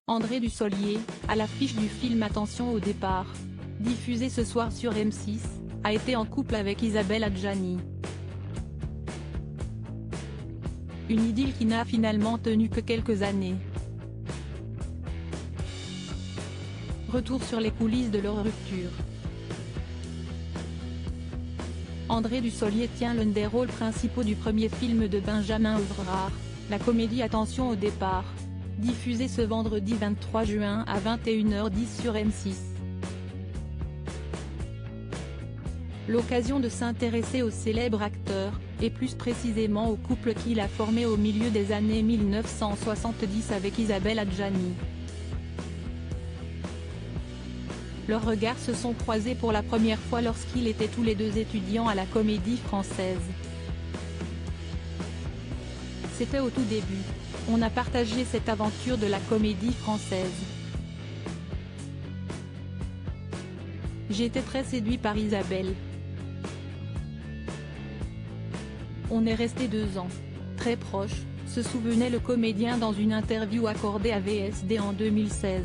André Dussolier, à l'affiche du film Attention au départ, diffusé ce soir sur M6, a été en couple avec Isabelle Adjani. Une idylle qui n'a finalement tenu que quelques années. Retour sur les coulisses de leur rupture. André Dussolier tient l'un des rôles principaux du premier film de Benjamin Ovrard, la comédie Attention au départ, diffusée ce vendredi 23 juin à 21h10 sur M6. L'occasion de s'intéresser au célèbre acteur, et plus précisément au couple qu'il a formé au milieu des années 1970 avec Isabelle Adjani. Leurs regards se sont croisés pour la première fois lorsqu'ils étaient tous les deux étudiants à la Comédie Française. C'était au tout début, on a partagé cette aventure de la Comédie Française. J'étais très séduit par Isabelle. On est resté 2 ans. Très proches, se souvenait le comédien dans une interview accordée à VSD en 2016.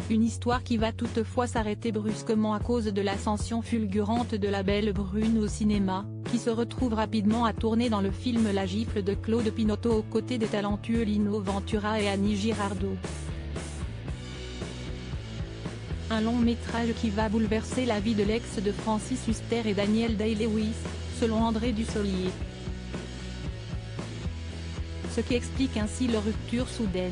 Une histoire qui va toutefois s'arrêter brusquement à cause de l'ascension fulgurante de la belle brune au cinéma, qui se retrouve rapidement à tourner dans le film La Gifle de Claude Pinoteau aux côtés des talentueux Lino Ventura et Annie Girardot. Un long métrage qui va bouleverser la vie de l'ex de Francis Huster et Daniel Day-Lewis, selon André Dussolier. Ce qui explique ainsi leur rupture soudaine.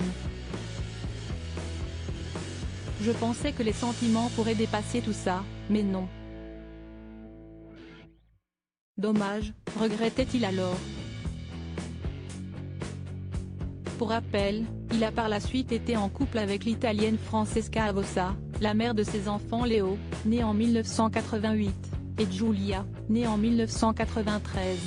Je pensais que les sentiments pourraient dépasser tout ça, mais non. Dommage, regrettait-il alors. Pour rappel, il a par la suite été en couple avec l'italienne Francesca Avossa, la mère de ses enfants Léo, né en 1988, et Giulia, née en 1993.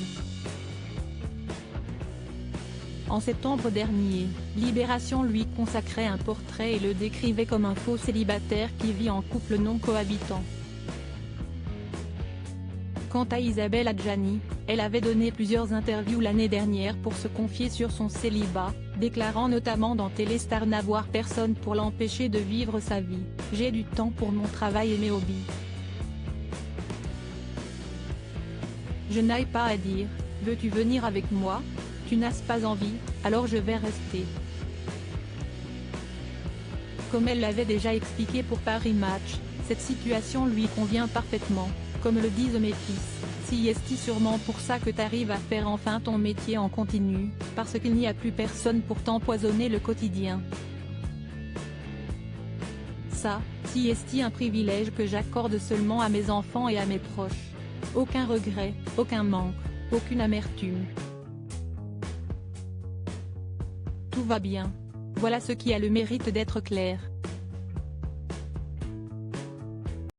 En septembre dernier, Libération lui consacrait un portrait et le décrivait comme un faux célibataire qui vit en couple non cohabitant. Quant à Isabelle Adjani, elle avait donné plusieurs interviews l'année dernière pour se confier sur son célibat, déclarant notamment dans Téléstar n'avoir personne pour l'empêcher de vivre sa vie. « J'ai du temps pour mon travail et mes hobbies. Je n'aille pas à dire « Veux-tu venir avec moi ? Tu n'as pas envie, alors je vais rester. » Comme elle l'avait déjà expliqué pour Paris Match, cette situation lui convient parfaitement, comme le disent mes fils, si est sûrement pour ça que t'arrives à faire enfin ton métier en continu, parce qu'il n'y a plus personne pour t'empoisonner le quotidien. Ça, si est un privilège que j'accorde seulement à mes enfants et à mes proches. Aucun regret, aucun manque, aucune amertume. Tout va bien. Voilà ce qui a le mérite d'être clair.